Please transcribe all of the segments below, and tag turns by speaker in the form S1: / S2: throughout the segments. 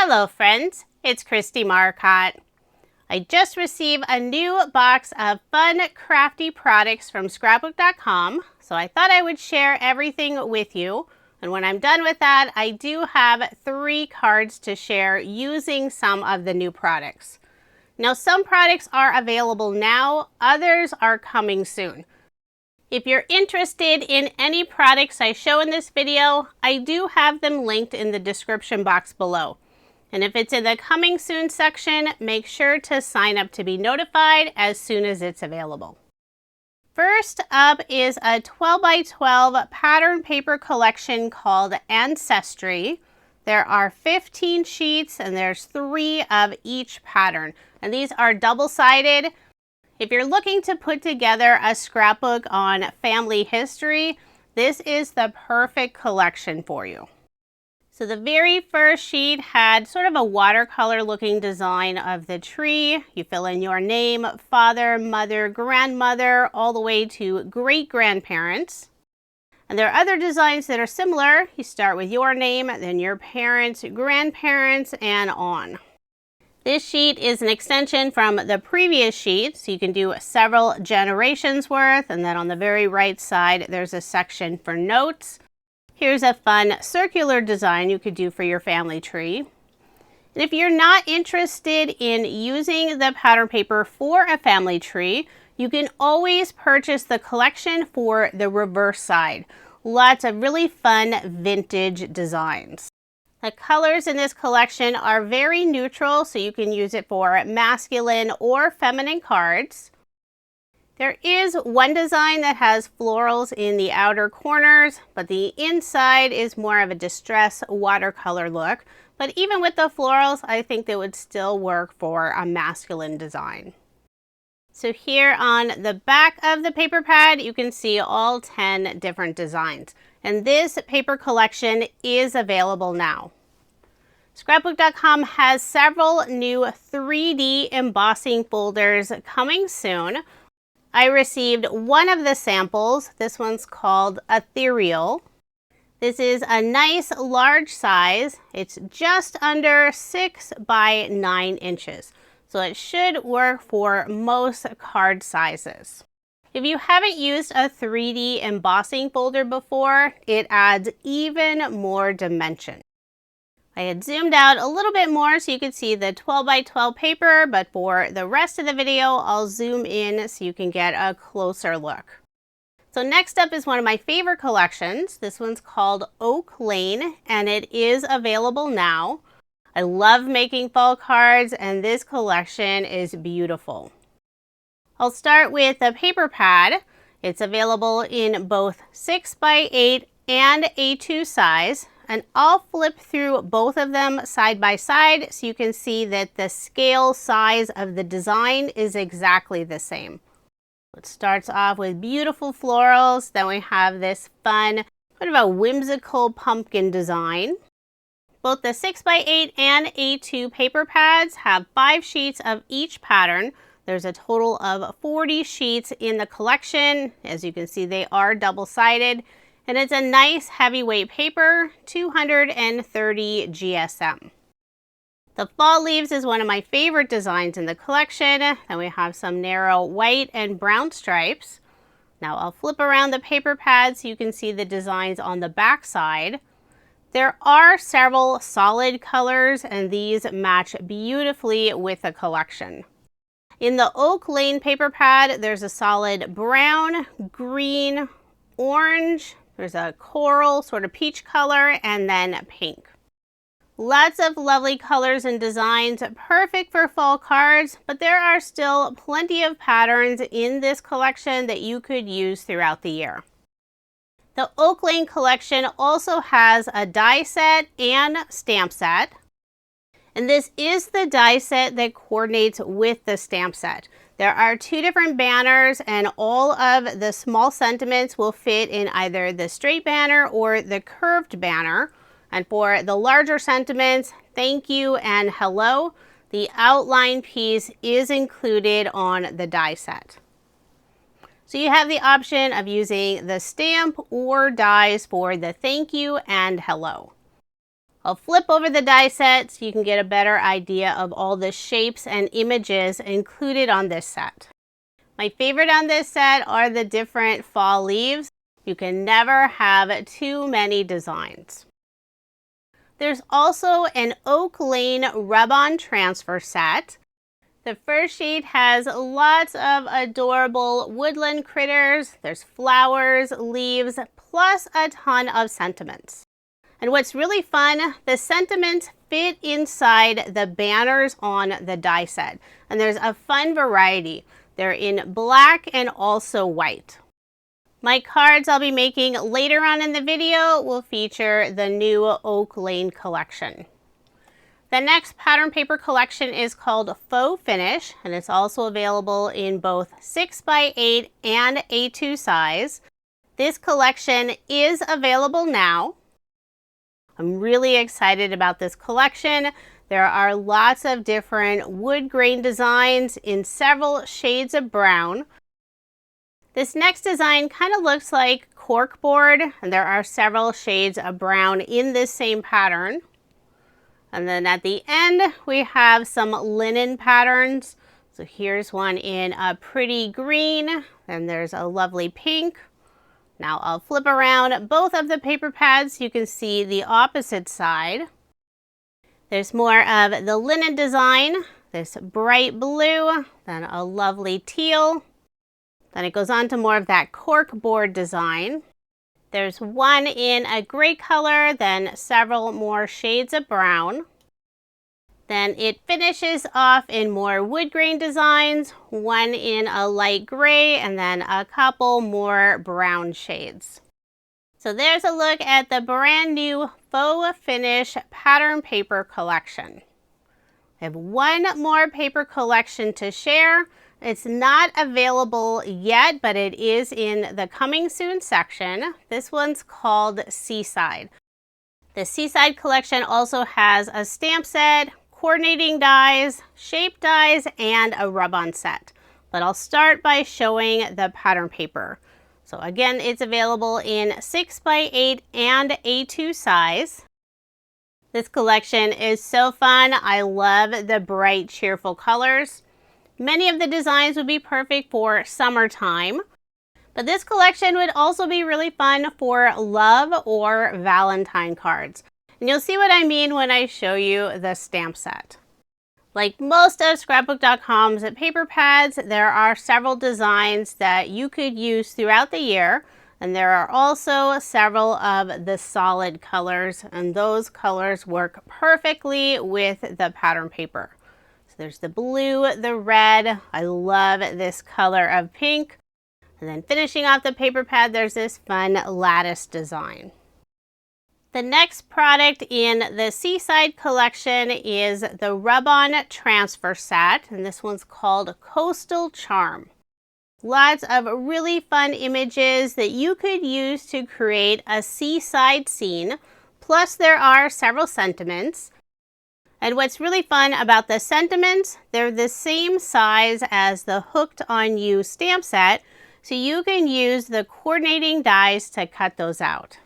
S1: Hello friends, it's Kristie Marcotte. I just received a new box of fun crafty products from scrapbook.com, so I thought I would share everything with you. And when I'm done with that, I do have 3 cards to share using some of the new products. Now some products are available now, others are coming soon. If you're interested in any products I show in this video, I do have them linked in the description box below. And if it's in the coming soon section, make sure to sign up to be notified as soon as it's available. First up is a 12x12 pattern paper collection called Ancestry. There are 15 sheets and there's 3 of each pattern. And these are double-sided. If you're looking to put together a scrapbook on family history, this is the perfect collection for you. So the very first sheet had sort of a watercolor looking design of the tree. You fill in your name, father, mother, grandmother, all the way to great-grandparents. And there are other designs that are similar. You start with your name, then your parents, grandparents, and on. This sheet is an extension from the previous sheet, so you can do several generations worth. And then on the very right side, there's a section for notes. Here's a fun circular design you could do for your family tree. And if you're not interested in using the pattern paper for a family tree, you can always purchase the collection for the reverse side. Lots of really fun vintage designs. The colors in this collection are very neutral, so you can use it for masculine or feminine cards. There is one design that has florals in the outer corners, but the inside is more of a distress watercolor look. But even with the florals, I think they would still work for a masculine design. So here on the back of the paper pad, you can see all 10 different designs. And this paper collection is available now. Scrapbook.com has several new 3D embossing folders coming soon. I received one of the samples. This one's called Ethereal. This is a nice large size. It's just under 6 by 9 inches. So it should work for most card sizes. If you haven't used a 3D embossing folder before, it adds even more dimension. I had zoomed out a little bit more so you could see the 12x12 paper, but for the rest of the video, I'll zoom in so you can get a closer look. So next up is one of my favorite collections. This one's called Oak Lane, and it is available now. I love making fall cards, and this collection is beautiful. I'll start with the paper pad. It's available in both 6x8 and A2 size. And I'll flip through both of them side by side so you can see that the scale size of the design is exactly the same. It starts off with beautiful florals. Then we have this fun, kind of a whimsical pumpkin design. Both the 6x8 and A2 paper pads have 5 sheets of each pattern. There's a total of 40 sheets in the collection. As you can see, they are double-sided. And it's a nice heavyweight paper, 230 GSM. The fall leaves is one of my favorite designs in the collection. Then we have some narrow white and brown stripes. Now I'll flip around the paper pad so you can see the designs on the back side. There are several solid colors and these match beautifully with the collection. In the Oak Lane paper pad, there's a solid brown, green, orange, there's a coral, sort of peach color, and then pink. Lots of lovely colors and designs, perfect for fall cards, but there are still plenty of patterns in this collection that you could use throughout the year. The Oak Lane collection also has a die set and stamp set. And this is the die set that coordinates with the stamp set. There are 2 different banners and all of the small sentiments will fit in either the straight banner or the curved banner. And for the larger sentiments, thank you and hello, the outline piece is included on the die set. So you have the option of using the stamp or dies for the thank you and hello. I'll flip over the die set so you can get a better idea of all the shapes and images included on this set. My favorite on this set are the different fall leaves. You can never have too many designs. There's also an Oak Lane rub-on transfer set. The first sheet has lots of adorable woodland critters. There's flowers, leaves, plus a ton of sentiments. And what's really fun, the sentiments fit inside the banners on the die set. And there's a fun variety. They're in black and also white. My cards I'll be making later on in the video will feature the new Oak Lane collection. The next pattern paper collection is called Faux Finish, and it's also available in both 6x8 and A2 size. This collection is available now. I'm really excited about this collection. There are lots of different wood grain designs in several shades of brown. This next design kind of looks like corkboard, and there are several shades of brown in this same pattern. And then at the end, we have some linen patterns. So here's one in a pretty green, and there's a lovely pink. Now I'll flip around both of the paper pads so you can see the opposite side. There's more of the linen design, this bright blue, then a lovely teal. Then it goes on to more of that corkboard design. There's one in a gray color, then several more shades of brown. Then it finishes off in more wood grain designs, one in a light gray, and then a couple more brown shades. So there's a look at the brand new Faux Finish pattern paper collection. I have one more paper collection to share. It's not available yet, but it is in the coming soon section. This one's called Seaside. The Seaside collection also has a stamp set, coordinating dies, shape dies, and a rub-on set. But I'll start by showing the pattern paper. So again, it's available in 6x8 and A2 size. This collection is so fun. I love the bright, cheerful colors. Many of the designs would be perfect for summertime, but this collection would also be really fun for love or Valentine cards. And you'll see what I mean when I show you the stamp set. Like most of Scrapbook.com's paper pads, there are several designs that you could use throughout the year, and there are also several of the solid colors, and those colors work perfectly with the pattern paper. So there's the blue, the red. I love this color of pink. And then finishing off the paper pad, there's this fun lattice design. The next product in the Seaside collection is the rub-on transfer set, and this one's called Coastal Charm. Lots of really fun images that you could use to create a seaside scene, plus there are several sentiments. And what's really fun about the sentiments, they're the same size as the Hooked on You stamp set, so you can use the coordinating dies to cut those out.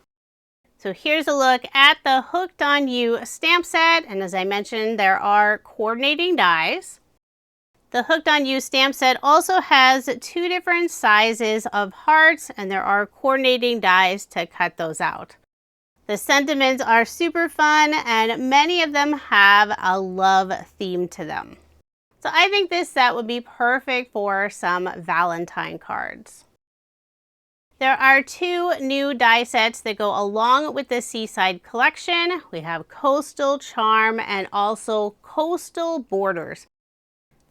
S1: So here's a look at the Hooked on You stamp set, and as I mentioned, there are coordinating dies. The Hooked on You stamp set also has two different sizes of hearts, and there are coordinating dies to cut those out. The sentiments are super fun, and many of them have a love theme to them. So I think this set would be perfect for some Valentine cards. There are two new die sets that go along with the Seaside collection. We have Coastal Charm and also Coastal Borders.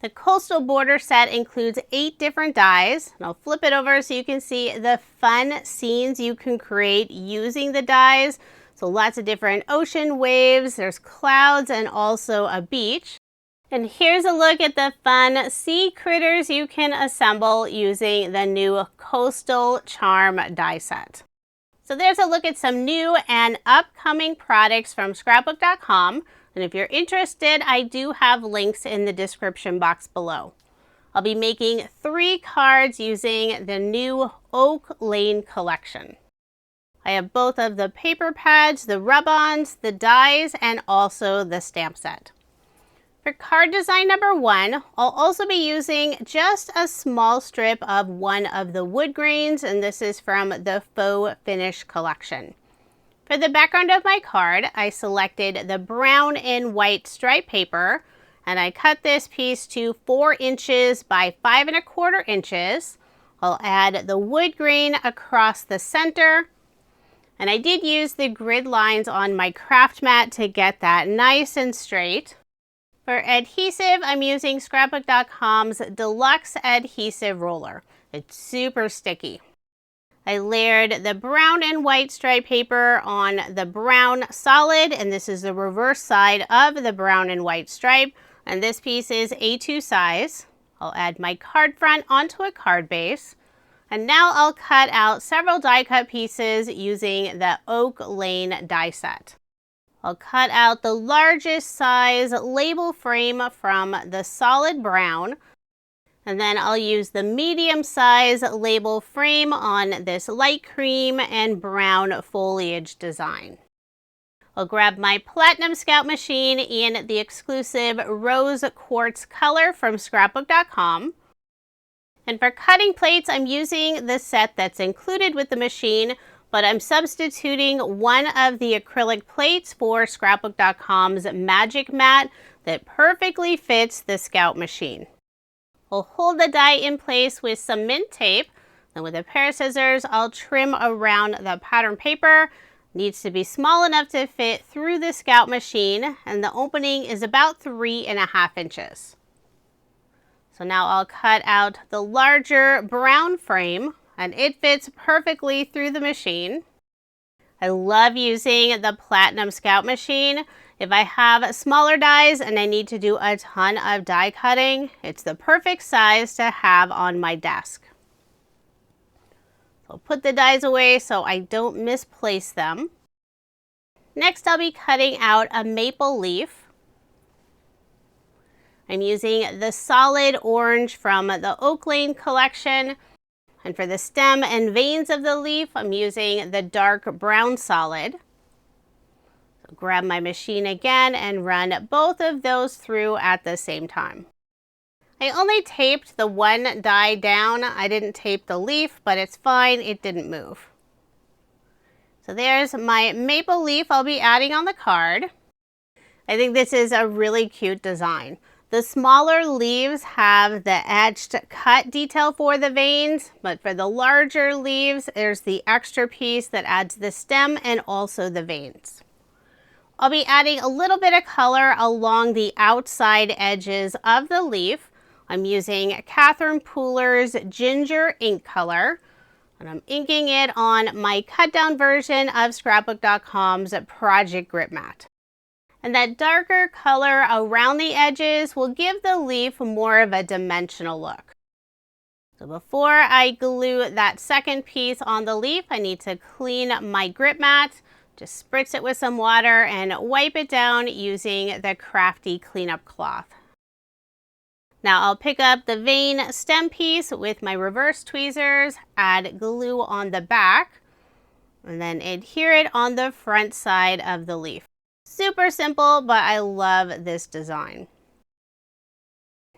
S1: The Coastal Border set includes 8 different dies, and I'll flip it over so you can see the fun scenes you can create using the dies. So lots of different ocean waves, there's clouds, and also a beach. And here's a look at the fun sea critters you can assemble using the new Coastal Charm die set. So there's a look at some new and upcoming products from Scrapbook.com. And if you're interested, I do have links in the description box below. I'll be making 3 cards using the new Oak Lane collection. I have both of the paper pads, the rub-ons, the dies, and also the stamp set. For card design number 1, I'll also be using just a small strip of one of the wood grains, and this is from the Faux Finish collection. For the background of my card, I selected the brown and white stripe paper, and I cut this piece to 4 inches by 5 1/4 inches. I'll add the wood grain across the center, and I did use the grid lines on my craft mat to get that nice and straight. For adhesive, I'm using Scrapbook.com's Deluxe Adhesive Roller. It's super sticky. I layered the brown and white stripe paper on the brown solid, and this is the reverse side of the brown and white stripe, and this piece is A2 size. I'll add my card front onto a card base, and now I'll cut out several die cut pieces using the Oak Lane die set. I'll cut out the largest size label frame from the solid brown, and then I'll use the medium size label frame on this light cream and brown foliage design. I'll grab my Platinum Scout machine in the exclusive Rose Quartz color from Scrapbook.com. And for cutting plates, I'm using the set that's included with the machine, but I'm substituting one of the acrylic plates for Scrapbook.com's Magic Mat that perfectly fits the Scout machine. I'll hold the die in place with some mint tape, and with a pair of scissors, I'll trim around the pattern paper. It needs to be small enough to fit through the Scout machine, and the opening is about 3 1/2 inches. So now I'll cut out the larger brown frame, and it fits perfectly through the machine. I love using the Platinum Scout machine. If I have smaller dies and I need to do a ton of die cutting, it's the perfect size to have on my desk. So I'll put the dies away so I don't misplace them. Next, I'll be cutting out a maple leaf. I'm using the solid orange from the Oak Lane collection. And for the stem and veins of the leaf, I'm using the dark brown solid. So grab my machine again and run both of those through at the same time. I only taped the one die down. I didn't tape the leaf, but it's fine, it didn't move. So there's my maple leaf I'll be adding on the card. I think this is a really cute design. The smaller leaves have the etched cut detail for the veins, but for the larger leaves, there's the extra piece that adds the stem and also the veins. I'll be adding a little bit of color along the outside edges of the leaf. I'm using Catherine Pooler's Ginger ink color, and I'm inking it on my cut down version of Scrapbook.com's Project GripMate. And that darker color around the edges will give the leaf more of a dimensional look. So before I glue that second piece on the leaf, I need to clean my GripMate. Just spritz it with some water and wipe it down using the Crafty cleanup cloth. Now I'll pick up the vein stem piece with my reverse tweezers, add glue on the back, and then adhere it on the front side of the leaf. Super simple, but I love this design.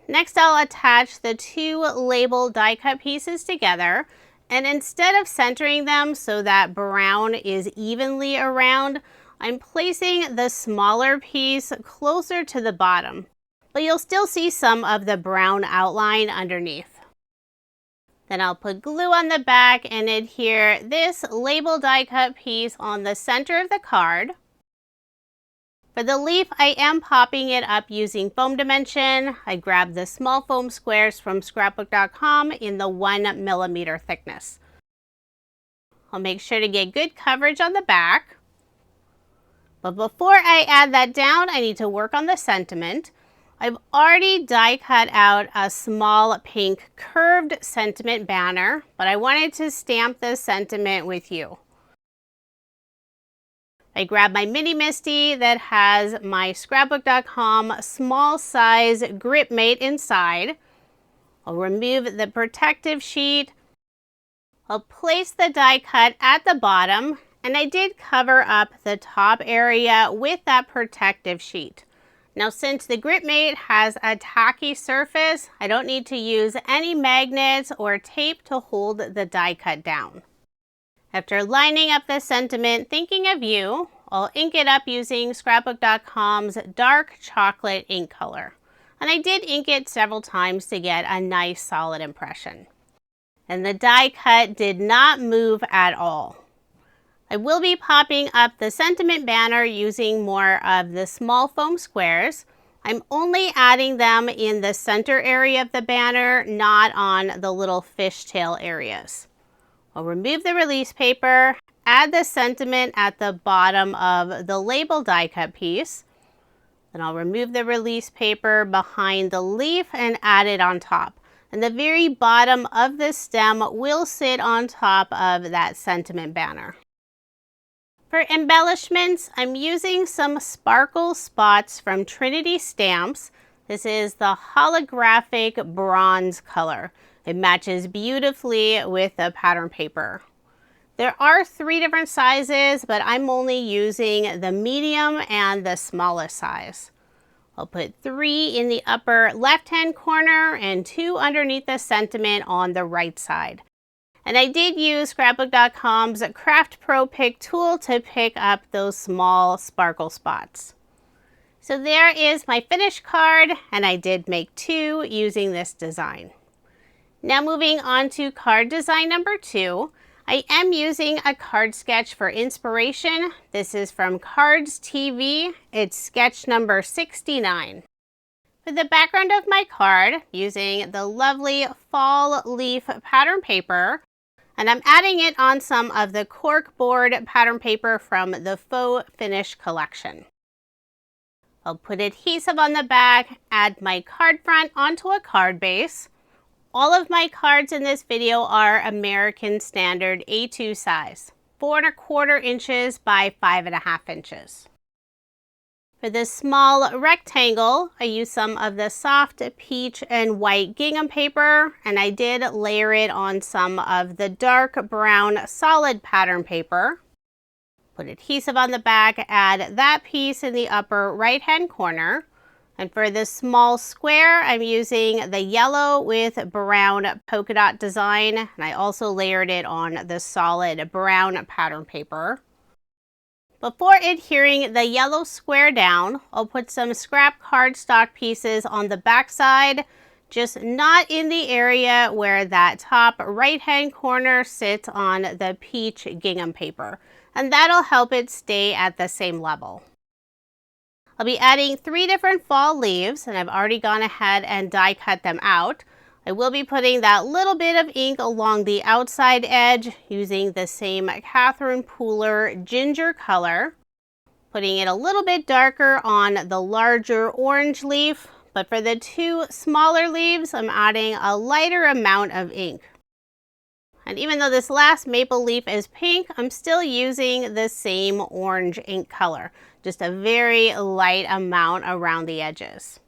S1: Next, I'll attach the two label die cut pieces together, and instead of centering them so that brown is evenly around, I'm placing the smaller piece closer to the bottom, but you'll still see some of the brown outline underneath. Then I'll put glue on the back and adhere this label die cut piece on the center of the card. For the leaf, I am popping it up using foam dimension. I grabbed the small foam squares from Scrapbook.com in the 1 millimeter thickness. I'll make sure to get good coverage on the back. But before I add that down, I need to work on the sentiment. I've already die cut out a small pink curved sentiment banner, but I wanted to stamp the sentiment with you. I grabbed my mini MISTI that has my Scrapbook.com small size GripMate inside. I'll remove the protective sheet. I'll place the die cut at the bottom and I did cover up the top area with that protective sheet. Now, since the GripMate has a tacky surface, I don't need to use any magnets or tape to hold the die cut down. After lining up the sentiment, thinking of you, I'll ink it up using Scrapbook.com's dark chocolate ink color. And I did ink it several times to get a nice solid impression. And the die cut did not move at all. I will be popping up the sentiment banner using more of the small foam squares. I'm only adding them in the center area of the banner, not on the little fishtail areas. I'll remove the release paper, add the sentiment at the bottom of the label die cut piece. Then I'll remove the release paper behind the leaf and add it on top. And the very bottom of the stem will sit on top of that sentiment banner. For embellishments, I'm using some sparkle spots from Trinity Stamps. This is the holographic bronze color. It matches beautifully with the pattern paper. There are 3 different sizes, but I'm only using the medium and the smallest size. I'll put 3 in the upper left-hand corner and 2 underneath the sentiment on the right side. And I did use Scrapbook.com's Craft Pro Pick tool to pick up those small sparkle spots. So there is my finished card, and I did make 2 using this design. Now moving on to card design number 2. I am using a card sketch for inspiration. This is from Cards TV. It's sketch number 69. For the background of my card, using the lovely fall leaf pattern paper, and I'm adding it on some of the cork board pattern paper from the Faux Finish collection. I'll put adhesive on the back, add my card front onto a card base. All of my cards in this video are American Standard A2 size, 4¼ inches by 5½ inches. For this small rectangle, I used some of the soft peach and white gingham paper, and I did layer it on some of the dark brown solid pattern paper. Put adhesive on the back, add that piece in the upper right-hand corner. And for this small square, I'm using the yellow with brown polka dot design, and I also layered it on the solid brown pattern paper. Before adhering the yellow square down, I'll put some scrap cardstock pieces on the back side, just not in the area where that top right-hand corner sits on the peach gingham paper, and that'll help it stay at the same level. I'll be adding 3 different fall leaves, and I've already gone ahead and die cut them out. I will be putting that little bit of ink along the outside edge using the same Catherine Pooler ginger color, putting it a little bit darker on the larger orange leaf, but for the 2 smaller leaves, I'm adding a lighter amount of ink. And even though this last maple leaf is pink, I'm still using the same orange ink color, just a very light amount around the edges.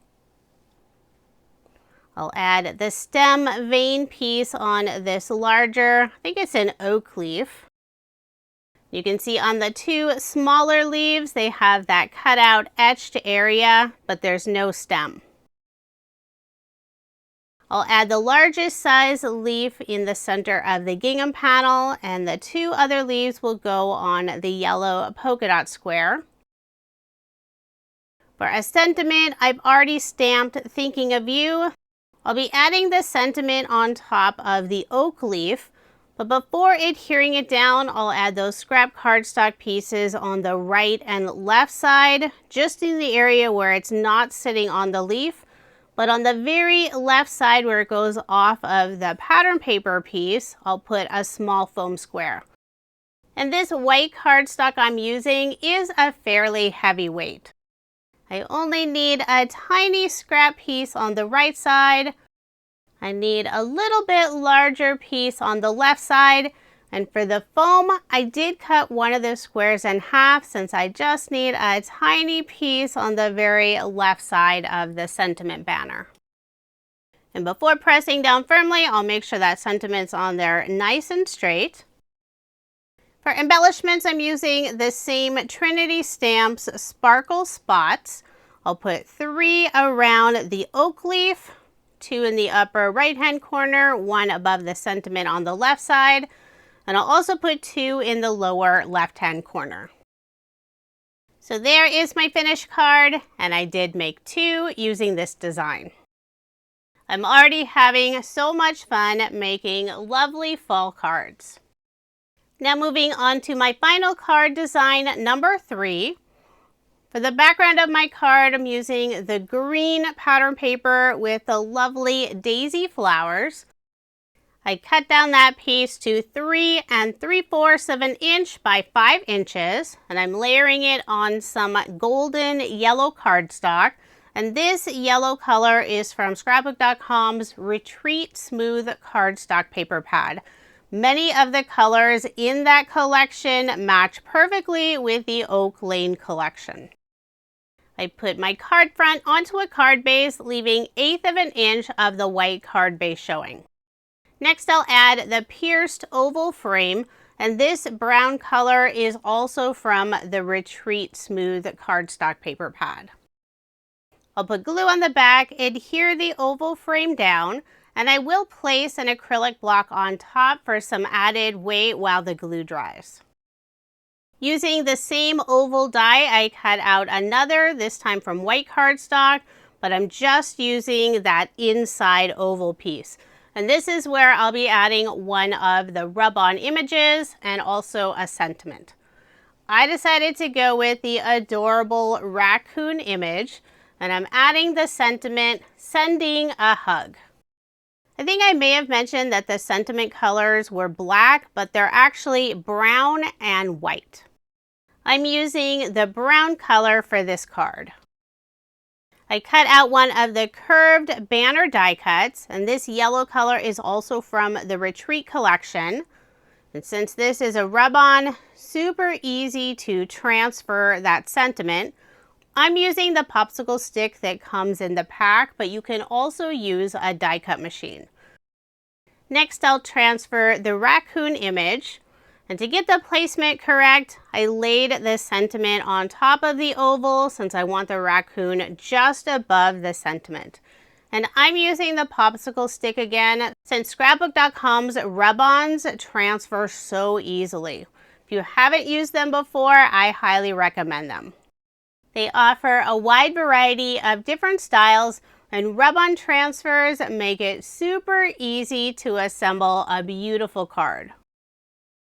S1: I'll add the stem vein piece on this larger, I think it's an oak leaf. You can see on the 2 smaller leaves, they have that cutout etched area, but there's no stem. I'll add the largest size leaf in the center of the gingham panel, and the 2 other leaves will go on the yellow polka dot square. For a sentiment, I've already stamped Thinking of You. I'll be adding the sentiment on top of the oak leaf, but before adhering it down, I'll add those scrap cardstock pieces on the right and left side, just in the area where it's not sitting on the leaf. But on the very left side where it goes off of the pattern paper piece, I'll put a small foam square. And this white cardstock I'm using is a fairly heavy weight. I only need a tiny scrap piece on the right side. I need a little bit larger piece on the left side. And for the foam, I did cut one of the squares in half since I just need a tiny piece on the very left side of the sentiment banner. And before pressing down firmly, I'll make sure that sentiment's on there nice and straight. For embellishments, I'm using the same Trinity Stamps Sparkle Spots. I'll put 3 around the oak leaf, 2 in the upper right-hand corner, 1 above the sentiment on the left side, and I'll also put 2 in the lower left-hand corner. So there is my finished card, and I did make 2 using this design. I'm already having so much fun making lovely fall cards. Now moving on to my final card design, number 3. For the background of my card, I'm using the green pattern paper with the lovely daisy flowers. I cut down that piece to 3 3/4 of an inch by 5 inches, and I'm layering it on some golden yellow cardstock. And this yellow color is from Scrapbook.com's Retreat Smooth Cardstock Paper Pad. Many of the colors in that collection match perfectly with the Oak Lane collection. I put my card front onto a card base, leaving 1/8 of an inch of the white card base showing. Next, I'll add the pierced oval frame, and this brown color is also from the Retreat Smooth Cardstock Paper Pad. I'll put glue on the back, adhere the oval frame down, and I will place an acrylic block on top for some added weight while the glue dries. Using the same oval die, I cut out another, this time from white cardstock, but I'm just using that inside oval piece. And this is where I'll be adding one of the rub-on images and also a sentiment. I decided to go with the adorable raccoon image, and I'm adding the sentiment, sending a hug. I think I may have mentioned that the sentiment colors were black, but they're actually brown and white. I'm using the brown color for this card. I cut out one of the curved banner die cuts, and this yellow color is also from the Retreat collection. And since this is a rub-on, super easy to transfer that sentiment. I'm using the popsicle stick that comes in the pack, but you can also use a die cut machine. Next, I'll transfer the raccoon image, and to get the placement correct, I laid the sentiment on top of the oval since I want the raccoon just above the sentiment. And I'm using the popsicle stick again since Scrapbook.com's rub-ons transfer so easily. If you haven't used them before, I highly recommend them. They offer a wide variety of different styles, and rub-on transfers make it super easy to assemble a beautiful card.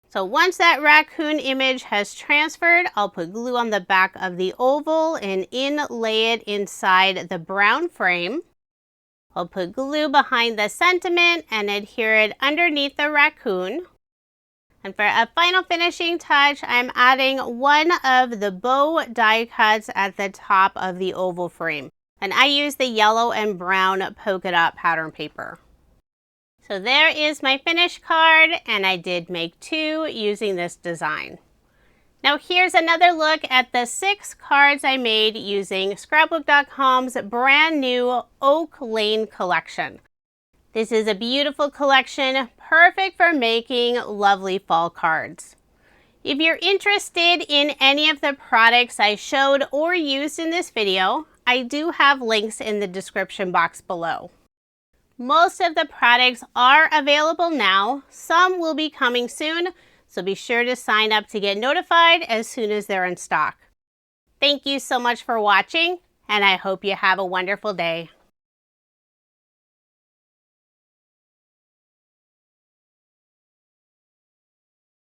S1: So once that raccoon image has transferred, I'll put glue on the back of the oval and inlay it inside the brown frame. I'll put glue behind the sentiment and adhere it underneath the raccoon. And for a final finishing touch, I'm adding one of the bow die cuts at the top of the oval frame. And I use the yellow and brown polka dot pattern paper. So there is my finished card, and I did make 2 using this design. Now here's another look at the 6 cards I made using Scrapbook.com's brand new Oak Lane collection. This is a beautiful collection, perfect for making lovely fall cards. If you're interested in any of the products I showed or used in this video, I do have links in the description box below. Most of the products are available now. Some will be coming soon, so be sure to sign up to get notified as soon as they're in stock. Thank you so much for watching, and I hope you have a wonderful day.